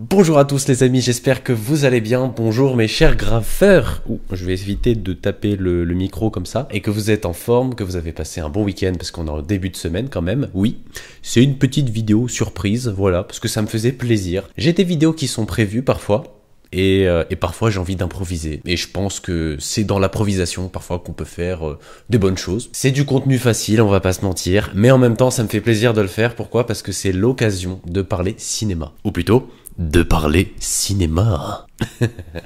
Bonjour à tous les amis, j'espère que vous allez bien. Bonjour mes chers graffeurs. Je vais éviter de taper le micro comme ça. Et que vous êtes en forme, que vous avez passé un bon week-end parce qu'on est en début de semaine quand même. Oui, c'est une petite vidéo surprise, voilà, parce que ça me faisait plaisir. J'ai des vidéos qui sont prévues parfois. Et parfois j'ai envie d'improviser. Et je pense que c'est dans l'improvisation parfois qu'on peut faire de bonnes choses. C'est du contenu facile, on va pas se mentir. Mais en même temps ça me fait plaisir de le faire. Pourquoi? Parce que c'est l'occasion de parler cinéma. Ou plutôt, de parler cinéma.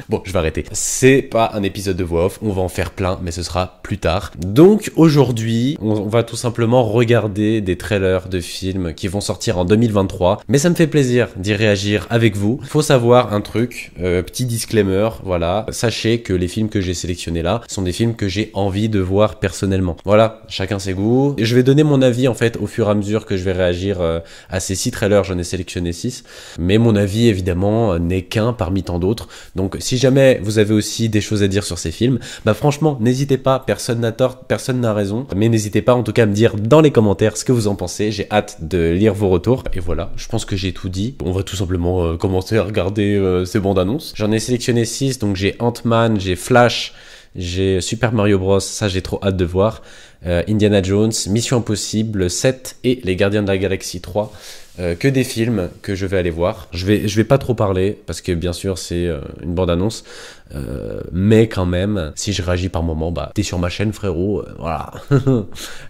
Bon, je vais arrêter. C'est pas un épisode de voix off, on va en faire plein, mais ce sera plus tard. Donc aujourd'hui, on va tout simplement regarder des trailers de films qui vont sortir en 2023. Mais ça me fait plaisir d'y réagir avec vous. Faut savoir un truc, petit disclaimer, voilà. Sachez que les films que j'ai sélectionnés là sont des films que j'ai envie de voir personnellement. Voilà, chacun ses goûts. Et je vais donner mon avis en fait au fur et à mesure que je vais réagir à ces 6 trailers. J'en ai sélectionné 6. Mais mon avis évidemment n'est qu'un parmi tant d'autres. Donc si jamais vous avez aussi des choses à dire sur ces films, bah franchement n'hésitez pas, personne n'a tort, personne n'a raison, mais n'hésitez pas en tout cas à me dire dans les commentaires ce que vous en pensez. J'ai hâte de lire vos retours. Et voilà, je pense que j'ai tout dit. On va tout simplement commencer à regarder ces bandes annonces. J'en ai sélectionné 6, donc j'ai Ant-Man, j'ai Flash, j'ai Super Mario Bros, ça j'ai trop hâte de voir, Indiana Jones, Mission Impossible 7 et Les Gardiens de la Galaxie 3. Que des films que je vais aller voir. Je vais pas trop parler parce que bien sûr c'est une bande annonce, mais quand même si je réagis par moment, bah t'es sur ma chaîne frérot, voilà.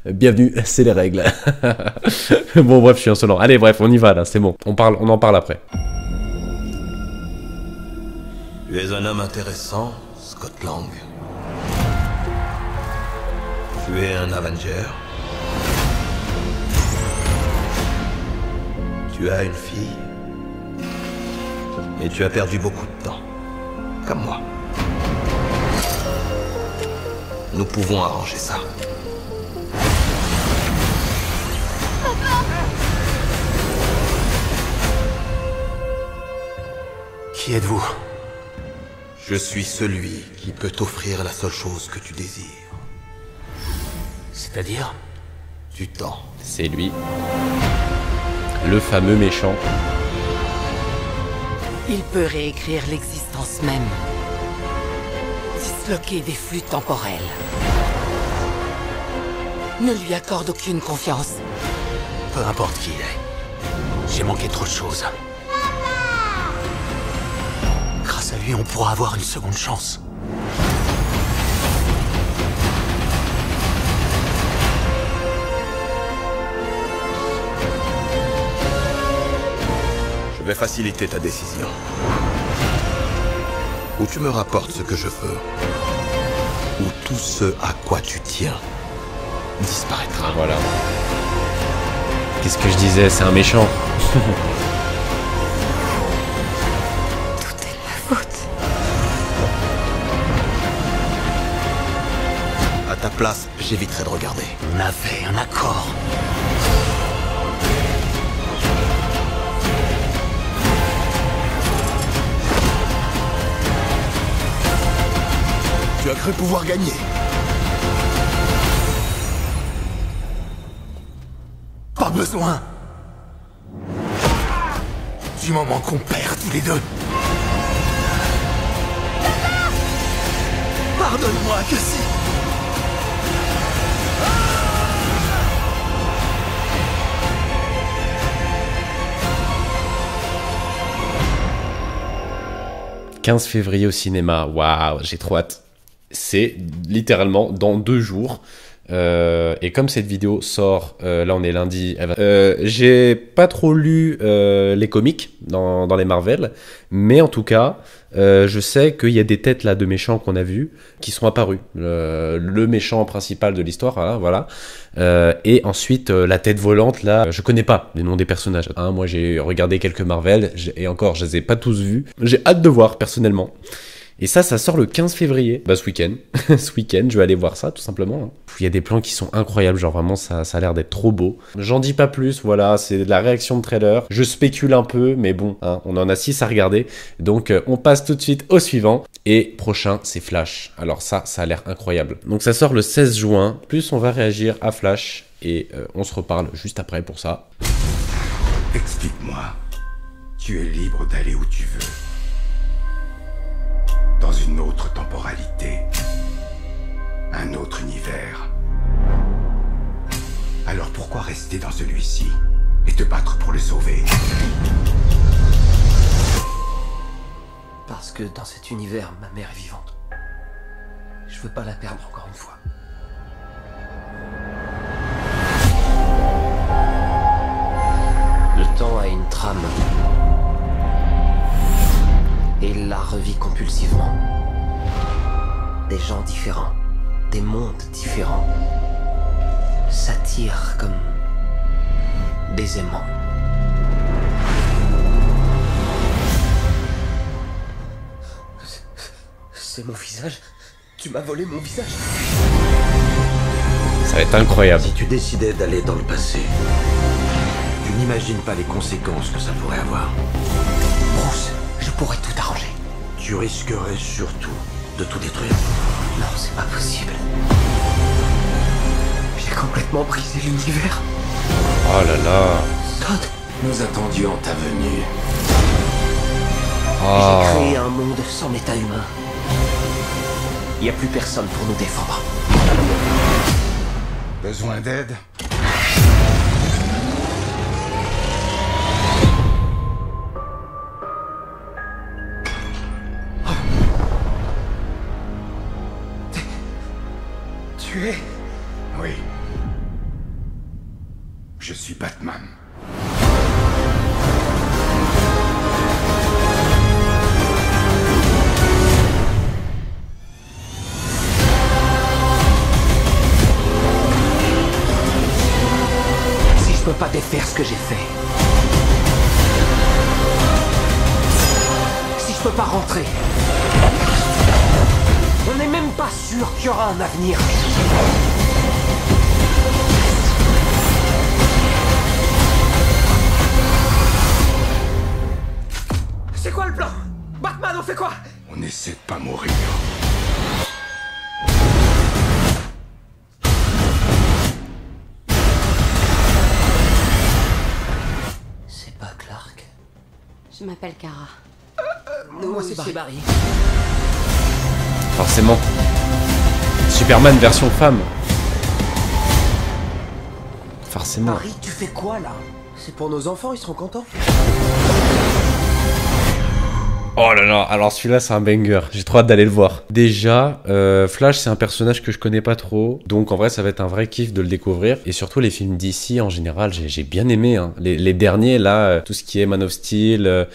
Bienvenue, c'est les règles. Bon bref, je suis insolent. Allez bref, on y va là, c'est bon. On en parle après. Tu es un homme intéressant, Scott Lang. Tu es un Avenger. Tu as une fille. Et tu as perdu beaucoup de temps. Comme moi. Nous pouvons arranger ça. Qui êtes-vous? Je suis celui qui peut t'offrir la seule chose que tu désires. C'est-à-dire? Du temps. C'est lui. Le fameux méchant. Il peut réécrire l'existence même. Disloquer des flux temporels. Ne lui accorde aucune confiance. Peu importe qui il est. J'ai manqué trop de choses. Grâce à lui, on pourra avoir une seconde chance. Je vais faciliter ta décision. Ou tu me rapportes ce que je veux, ou tout ce à quoi tu tiens disparaîtra. Voilà. Qu'est-ce que je disais? C'est un méchant. Tout est de ma faute. À ta place, j'éviterai de regarder. On avait un accord. Tu as cru pouvoir gagner. Pas besoin. Du moment qu'on perd tous les deux. Pardonne-moi que si. « 15 février au cinéma, waouh, j'ai trop hâte. C'est littéralement dans 2 jours. Et comme cette vidéo sort, là on est lundi, j'ai pas trop lu les comics dans les Marvel, mais en tout cas, je sais qu'il y a des têtes là de méchants qu'on a vus qui sont apparus. Le méchant principal de l'histoire, voilà. Et ensuite, la tête volante, là, je connais pas les noms des personnages. Hein, moi j'ai regardé quelques Marvel, et encore, je les ai pas tous vus. J'ai hâte de voir personnellement. Et ça sort le 15 février. Bah, ce week-end. Ce week-end, je vais aller voir ça, tout simplement. Il y a des plans qui sont incroyables. Genre, vraiment, ça a l'air d'être trop beau. J'en dis pas plus. Voilà, c'est de la réaction de trailer. Je spécule un peu, mais bon, hein, on en a 6 à regarder. Donc, on passe tout de suite au suivant. Et prochain, c'est Flash. Alors ça a l'air incroyable. Donc, ça sort le 16 juin. Plus on va réagir à Flash. Et on se reparle juste après pour ça. Explique-moi. Tu es libre d'aller où tu veux. Dans une autre temporalité. Un autre univers. Alors pourquoi rester dans celui-ci et te battre pour le sauver? Parce que dans cet univers, ma mère est vivante. Je veux pas la perdre encore une fois. Le temps a une trame. Et il la revit compulsivement. Des gens différents, des mondes différents, s'attirent comme des aimants. C'est mon visage? Tu m'as volé mon visage? Ça va être incroyable. Si tu décidais d'aller dans le passé, tu n'imagines pas les conséquences que ça pourrait avoir. Bruce, je pourrais tout arranger. Tu risquerais surtout de tout détruire. Non, c'est pas possible. J'ai complètement brisé l'univers. Oh là là. Todd, Nous attendions ta venue. Oh. j'ai créé un monde sans état humain. Il n'y a plus personne pour nous défendre. Besoin d'aide? Tu es... Oui. Je suis Batman. Si je peux pas défaire ce que j'ai fait... Si je peux pas rentrer... On n'est même pas sûr qu'il y aura un avenir. C'est quoi le plan? Batman, on fait quoi? On essaie de pas mourir. C'est pas Clark. Je m'appelle Kara. Moi, c'est Barry. Forcément. Superman version femme. Forcément. Barry, tu fais quoi là? C'est pour nos enfants, ils seront contents. Oh là là, alors celui-là c'est un banger, j'ai trop hâte d'aller le voir. Déjà, Flash c'est un personnage que je connais pas trop, donc en vrai ça va être un vrai kiff de le découvrir. Et surtout les films d'ici en général, j'ai bien aimé. Hein. Les derniers là, tout ce qui est Man of Steel,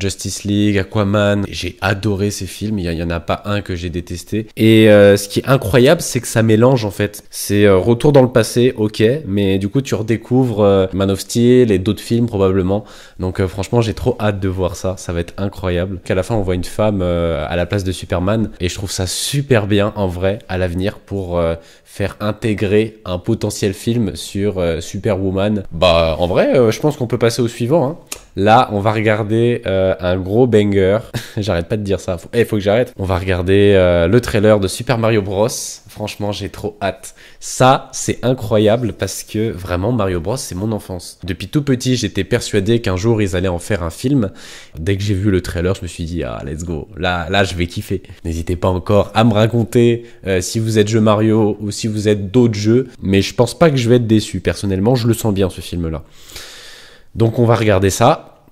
Justice League, Aquaman, j'ai adoré ces films, il y en a pas un que j'ai détesté. Et ce qui est incroyable c'est que ça mélange en fait. C'est retour dans le passé, ok, mais du coup tu redécouvres Man of Steel et d'autres films probablement. Donc franchement j'ai trop hâte de voir ça, ça va être incroyable. Qu'à la fin on voit une femme à la place de Superman et je trouve ça super bien en vrai à l'avenir pour faire intégrer un potentiel film sur Superwoman. Bah en vrai je pense qu'on peut passer au suivant hein. Là on va regarder un gros banger. J'arrête pas de dire ça, faut que j'arrête. On va regarder le trailer de Super Mario Bros. Franchement j'ai trop hâte. Ça c'est incroyable parce que vraiment Mario Bros c'est mon enfance. Depuis tout petit j'étais persuadé qu'un jour ils allaient en faire un film. Dès que j'ai vu le trailer je me suis dit ah let's go, là je vais kiffer. N'hésitez pas encore à me raconter si vous êtes jeu Mario ou si vous êtes d'autres jeux, mais je pense pas que je vais être déçu. Personnellement je le sens bien ce film là. Donc on va regarder ça.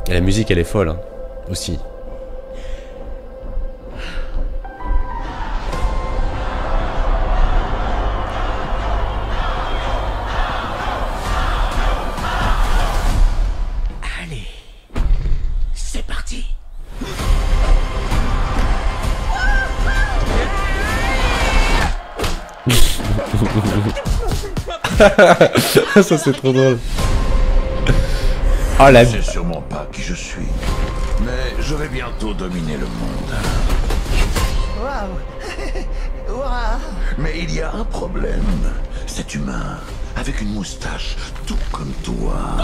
Et la musique elle est folle hein, aussi. Allez, c'est parti. Ça c'est trop drôle. Oh la... Je sais sûrement pas qui je suis, mais je vais bientôt dominer le monde. Waouh. Waouh. Mais il y a un problème. Cet humain, avec une moustache, tout comme toi.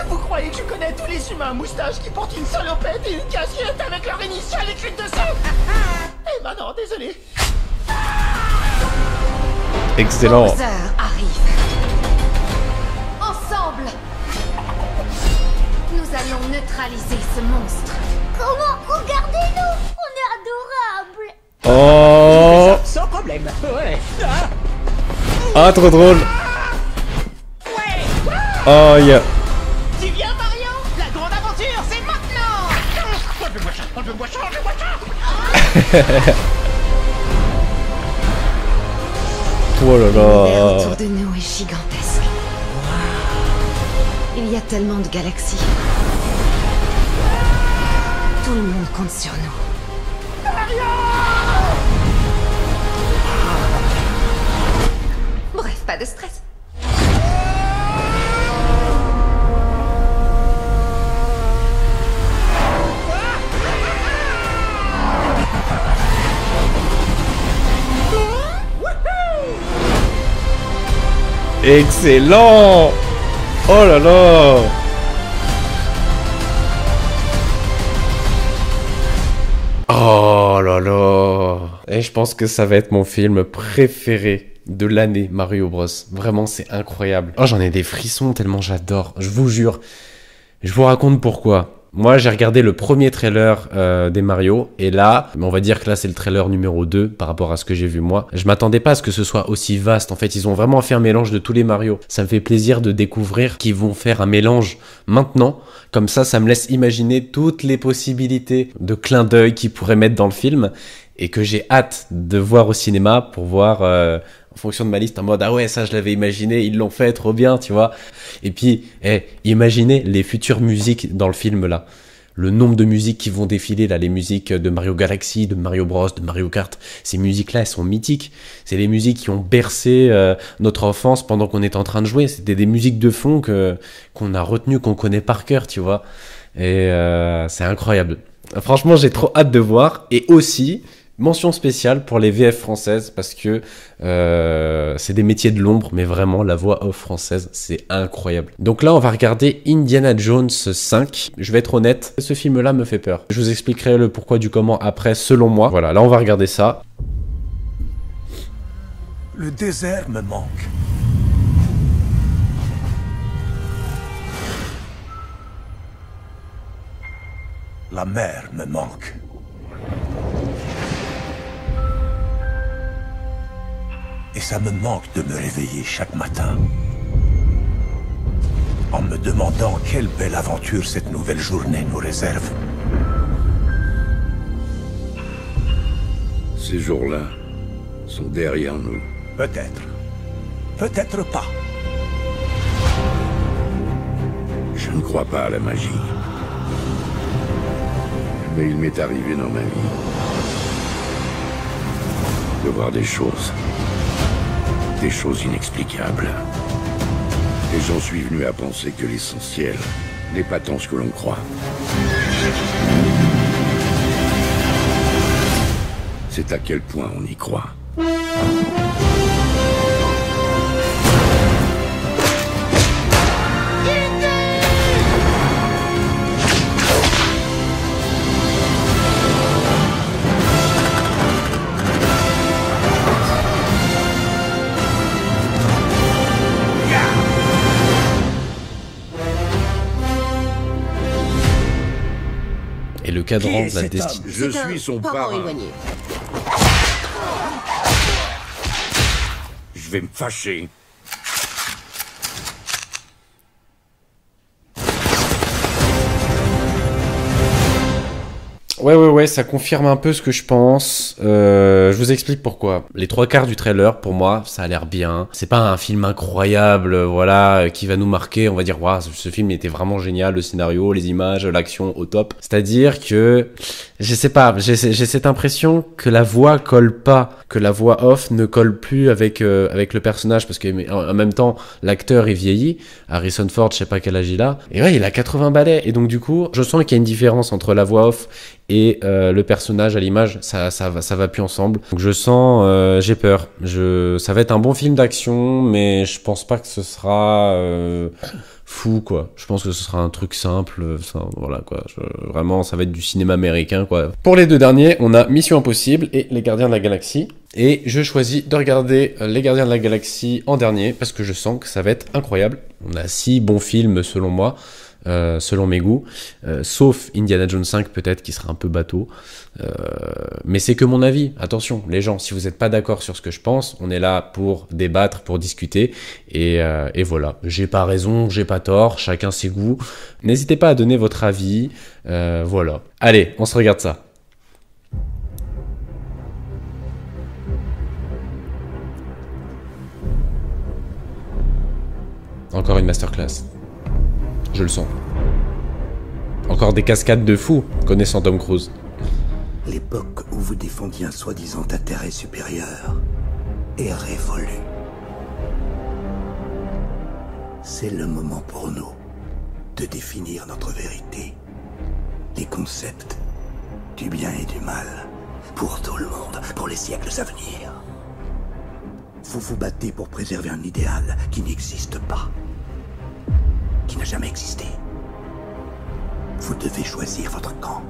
Vous croyez que je connais tous les humains à moustache qui portent une salopette et une casquette avec leur initiale écrite dessus? Eh ben non, désolé. Excellent. Bowser arrive. Ensemble, allons neutraliser ce monstre. Comment? Regardez-nous, on est adorables. Oh, Sans problème. Ouais. ah, trop drôle. Oh, yeah. Tu viens, Mario? La grande aventure, c'est maintenant. Enlevez-moi ça, enlevez-moi ça, enlevez-moi ça. Oh là L'univers là. autour de nous est gigantesque. Il y a tellement de galaxies. Tout le monde compte sur nous. Bref, pas de stress. Excellent. Oh là là. Oh là là. Et je pense que ça va être mon film préféré de l'année, Mario Bros. Vraiment, c'est incroyable. Oh, j'en ai des frissons tellement j'adore. Je vous jure. Je vous raconte pourquoi. Moi, j'ai regardé le premier trailer des Mario, et là, on va dire que là, c'est le trailer numéro 2 par rapport à ce que j'ai vu moi. Je m'attendais pas à ce que ce soit aussi vaste. En fait, ils ont vraiment fait un mélange de tous les Mario. Ça me fait plaisir de découvrir qu'ils vont faire un mélange maintenant. Comme ça me laisse imaginer toutes les possibilités de clins d'œil qu'ils pourraient mettre dans le film, et que j'ai hâte de voir au cinéma pour voir... en fonction de ma liste, en mode, ah ouais, ça je l'avais imaginé, ils l'ont fait trop bien, tu vois. Et puis, imaginez les futures musiques dans le film là. Le nombre de musiques qui vont défiler là, les musiques de Mario Galaxy, de Mario Bros, de Mario Kart. Ces musiques-là, elles sont mythiques. C'est les musiques qui ont bercé notre enfance pendant qu'on était en train de jouer. C'était des musiques de fond qu'on a retenues, qu'on connaît par cœur, tu vois. Et c'est incroyable. Franchement, j'ai trop hâte de voir. Et aussi... mention spéciale pour les VF françaises, parce que c'est des métiers de l'ombre, mais vraiment la voix off française, c'est incroyable. Donc là, on va regarder Indiana Jones 5. Je vais être honnête, ce film-là me fait peur. Je vous expliquerai le pourquoi du comment après, selon moi. Voilà, là on va regarder ça. Le désert me manque. La mer me manque. Et ça me manque de me réveiller chaque matin en me demandant quelle belle aventure cette nouvelle journée nous réserve. Ces jours-là sont derrière nous. Peut-être. Peut-être pas. Je ne crois pas à la magie. Mais il m'est arrivé dans ma vie de voir des choses inexplicables. Et j'en suis venu à penser que l'essentiel n'est pas tant ce que l'on croit. C'est à quel point on y croit. Et le cadran de la destinée. Je suis son parrain. éloigné. Je vais me fâcher. Ouais, ça confirme un peu ce que je pense. Je vous explique pourquoi. Les 3/4 du trailer, pour moi, ça a l'air bien. C'est pas un film incroyable, voilà, qui va nous marquer. On va dire, waouh, ce film était vraiment génial, le scénario, les images, l'action au top. C'est-à-dire que, je sais pas, j'ai cette impression que la voix colle pas, que la voix off ne colle plus avec le personnage, parce que en même temps, l'acteur est vieilli. Harrison Ford, je sais pas quel âge il a. Et ouais, il a 80 balais. Et donc du coup, je sens qu'il y a une différence entre la voix off et le personnage à l'image, ça va plus ensemble. Donc je sens, j'ai peur. Ça va être un bon film d'action, mais je pense pas que ce sera fou, quoi. Je pense que ce sera un truc simple, voilà, quoi. Vraiment, ça va être du cinéma américain, quoi. Pour les deux derniers, on a Mission Impossible et Les Gardiens de la Galaxie. Et je choisis de regarder Les Gardiens de la Galaxie en dernier, parce que je sens que ça va être incroyable. On a 6 bons films selon moi, selon mes goûts, sauf Indiana Jones 5 peut-être qui sera un peu bateau. Mais c'est que mon avis. Attention, les gens, si vous n'êtes pas d'accord sur ce que je pense, on est là pour débattre, pour discuter. Et voilà, j'ai pas raison, j'ai pas tort, chacun ses goûts. N'hésitez pas à donner votre avis. Voilà. Allez, on se regarde ça. Encore une masterclass. Je le sens. Encore des cascades de fou, connaissant Tom Cruise. L'époque où vous défendiez un soi-disant intérêt supérieur est révolue. C'est le moment pour nous de définir notre vérité. Les concepts du bien et du mal. Pour tout le monde, pour les siècles à venir. Vous vous battez pour préserver un idéal qui n'existe pas. Qui n'a jamais existé. Vous devez choisir votre camp.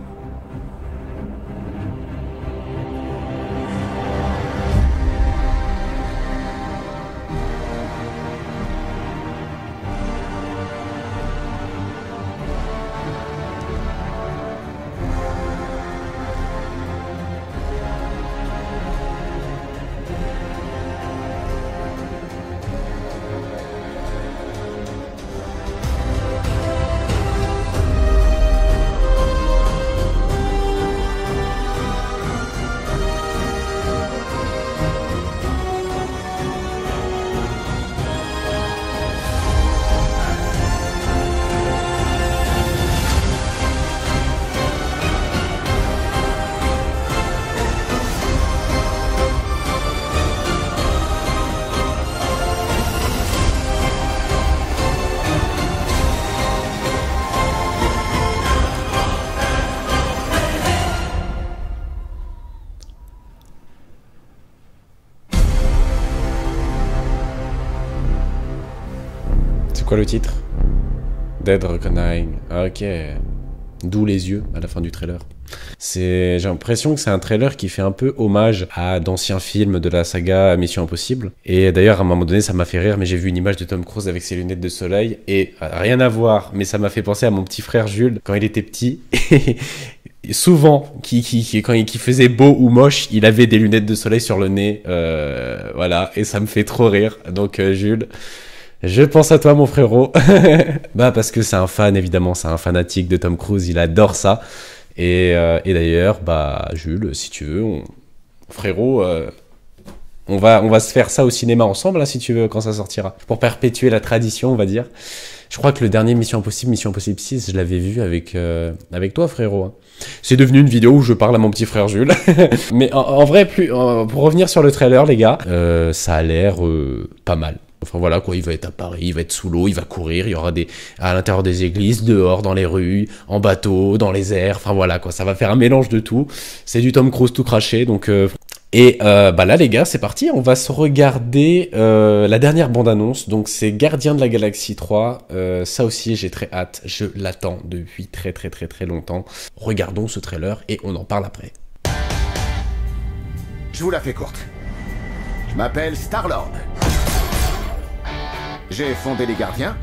Quoi le titre? Dead Reckoning. Ok. D'où les yeux à la fin du trailer. J'ai l'impression que c'est un trailer qui fait un peu hommage à d'anciens films de la saga Mission Impossible. Et d'ailleurs, à un moment donné, ça m'a fait rire, mais j'ai vu une image de Tom Cruise avec ses lunettes de soleil. Et rien à voir, mais ça m'a fait penser à mon petit frère Jules quand il était petit. Et souvent, quand il faisait beau ou moche, il avait des lunettes de soleil sur le nez. Voilà, et ça me fait trop rire. Donc Jules... je pense à toi, mon frérot. Bah, parce que c'est un fan, évidemment, c'est un fanatique de Tom Cruise, il adore ça. Et d'ailleurs, bah, Jules, si tu veux, frérot, on va se faire ça au cinéma ensemble, hein, si tu veux, quand ça sortira. Pour perpétuer la tradition, on va dire. Je crois que le dernier Mission Impossible 6, je l'avais vu avec toi, frérot. Hein. C'est devenu une vidéo où je parle à mon petit frère Jules. Mais en vrai, pour revenir sur le trailer, les gars, ça a l'air pas mal. Enfin voilà quoi, il va être à Paris, il va être sous l'eau, il va courir, il y aura à l'intérieur des églises, dehors, dans les rues, en bateau, dans les airs, enfin voilà quoi, ça va faire un mélange de tout. C'est du Tom Cruise tout craché, donc... bah là les gars, c'est parti, on va se regarder la dernière bande-annonce, donc c'est Gardiens de la Galaxie 3, ça aussi j'ai très hâte, je l'attends depuis très longtemps. Regardons ce trailer et on en parle après. Je vous la fais courte. Je m'appelle Star-Lord. J'ai fondé les Gardiens.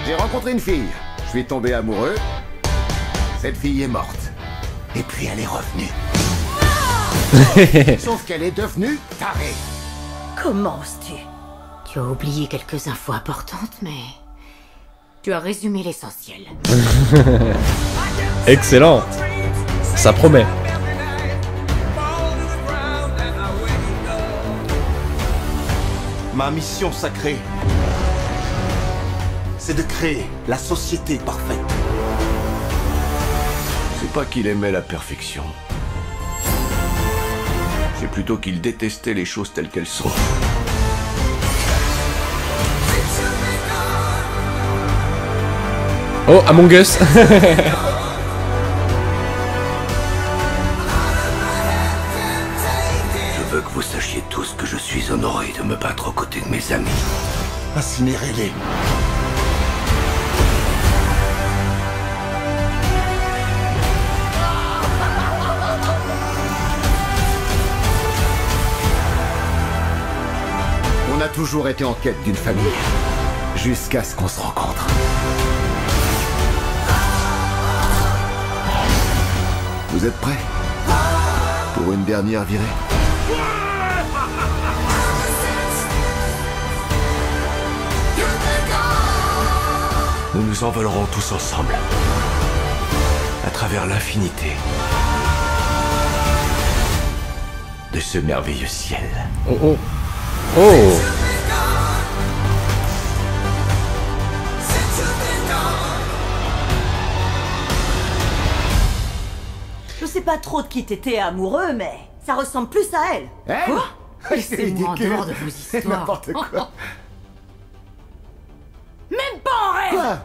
J'ai rencontré une fille. Je suis tombé amoureux. Cette fille est morte. Et puis elle est revenue. Sauf qu'elle est devenue tarée. Comment oses-tu? Tu as oublié quelques infos importantes, mais... tu as résumé l'essentiel. Excellent. Ça promet. Ma mission sacrée, c'est de créer la société parfaite. C'est pas qu'il aimait la perfection. C'est plutôt qu'il détestait les choses telles qu'elles sont. Oh, Among Us. Je veux que vous sachiez tous que je suis honoré de me battre aux côtés de mes amis. Incinérez-les. toujours été en quête d'une famille. Jusqu'à ce qu'on se rencontre. Vous êtes prêts pour une dernière virée? Nous nous envolerons tous ensemble. À travers l'infinité. De ce merveilleux ciel. Oh oh. Oh. Je sais pas trop de qui t'étais amoureux, mais ça ressemble plus à elle. Quoi? C'est Laissez-moi en ridicule. dehors de vos histoires. N'importe quoi. Même pas en rêve. Quoi?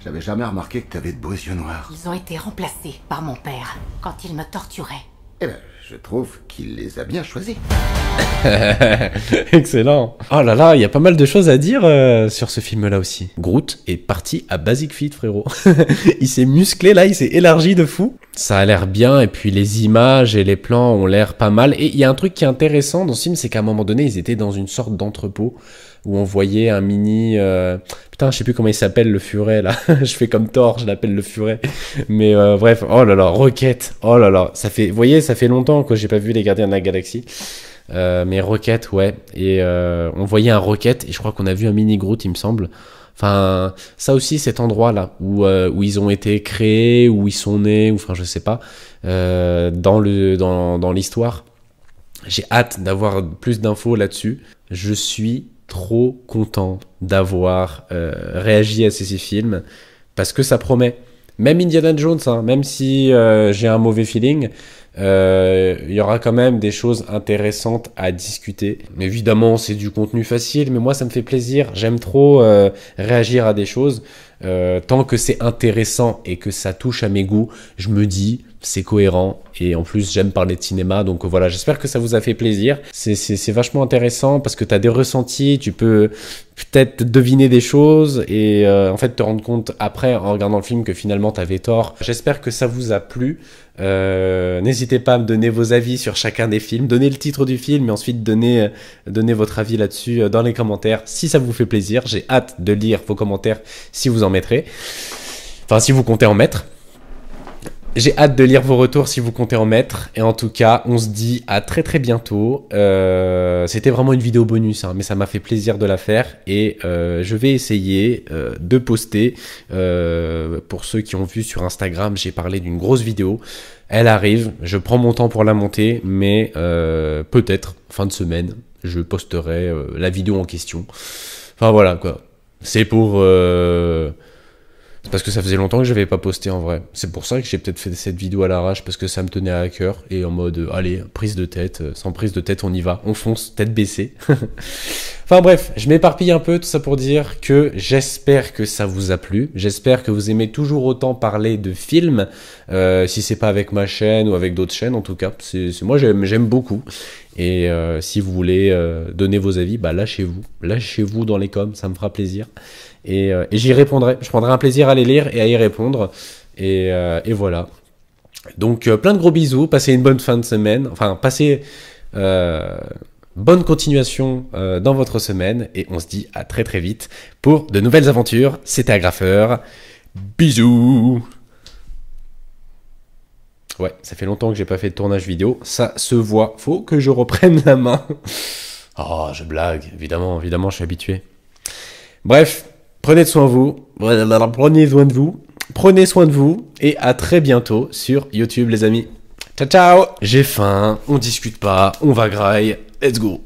J'avais jamais remarqué que t'avais de beaux yeux noirs. Ils ont été remplacés par mon père quand il me torturait. Eh ben, je trouve qu'il les a bien choisis. Excellent. Oh là là, il y a pas mal de choses à dire sur ce film-là aussi. Groot est parti à Basic Fit, frérot. Il s'est musclé là, il s'est élargi de fou. Ça a l'air bien, et puis les images et les plans ont l'air pas mal. Et il y a un truc qui est intéressant dans ce film, c'est qu'à un moment donné, ils étaient dans une sorte d'entrepôt où on voyait un mini... Putain, je sais plus comment il s'appelle, le furet, là. Je fais comme Thor, je l'appelle le furet. Mais bref, oh là là, Rocket. Oh là là, ça fait... Vous voyez, ça fait longtemps que j'ai pas vu les Gardiens de la Galaxie. Mais Rocket, ouais. Et on voyait un Rocket, et je crois qu'on a vu un mini Groot, il me semble. Enfin, ça aussi, cet endroit-là, où ils ont été créés, où ils sont nés, ou enfin, je sais pas, dans l'histoire. J'ai hâte d'avoir plus d'infos là-dessus. Je suis trop content d'avoir réagi à ces films, parce que ça promet. Même Indiana Jones, hein, même si j'ai un mauvais feeling, il y aura quand même des choses intéressantes à discuter. Mais évidemment, c'est du contenu facile, mais moi, ça me fait plaisir. J'aime trop réagir à des choses. Tant que c'est intéressant et que ça touche à mes goûts, je me dis, c'est cohérent. Et en plus, j'aime parler de cinéma. Donc voilà, j'espère que ça vous a fait plaisir. C'est vachement intéressant parce que tu as des ressentis, tu peux peut-être deviner des choses et en fait te rendre compte après en regardant le film que finalement tu avais tort. J'espère que ça vous a plu. N'hésitez pas à me donner vos avis sur chacun des films, donnez le titre du film et ensuite donnez votre avis là-dessus dans les commentaires si ça vous fait plaisir. J'ai hâte de lire vos commentaires si vous en mettrez, enfin si vous comptez en mettre. J'ai hâte de lire vos retours si vous comptez en mettre. Et en tout cas, on se dit à très très bientôt. C'était vraiment une vidéo bonus, hein, mais ça m'a fait plaisir de la faire. Et je vais essayer de poster. Pour ceux qui ont vu sur Instagram, j'ai parlé d'une grosse vidéo. Elle arrive, je prends mon temps pour la monter, mais peut-être, fin de semaine, je posterai la vidéo en question. Enfin voilà quoi. C'est pour... C'est parce que ça faisait longtemps que je n'avais pas posté en vrai. C'est pour ça que j'ai peut-être fait cette vidéo à l'arrache, parce que ça me tenait à cœur. Et en mode, allez, prise de tête, sans prise de tête, on y va. On fonce, tête baissée. Enfin bref, je m'éparpille un peu, tout ça pour dire que j'espère que ça vous a plu. J'espère que vous aimez toujours autant parler de films. Si c'est pas avec ma chaîne ou avec d'autres chaînes, en tout cas. Moi, j'aime beaucoup. Et si vous voulez donner vos avis, bah lâchez-vous. Lâchez-vous dans les coms, ça me fera plaisir. Et j'y répondrai. Je prendrai un plaisir à les lire et à y répondre. Et voilà. Donc plein de gros bisous. Passez une bonne fin de semaine. Enfin, passez bonne continuation dans votre semaine. Et on se dit à très très vite pour de nouvelles aventures. C'était Agrafeur. Bisous. Ouais, ça fait longtemps que j'ai pas fait de tournage vidéo. Ça se voit. Faut que je reprenne la main. Oh, je blague. Évidemment, je suis habitué. Bref. Prenez soin de vous, prenez soin de vous, et à très bientôt sur YouTube les amis. Ciao ciao. J'ai faim, on discute pas, on va graille, let's go.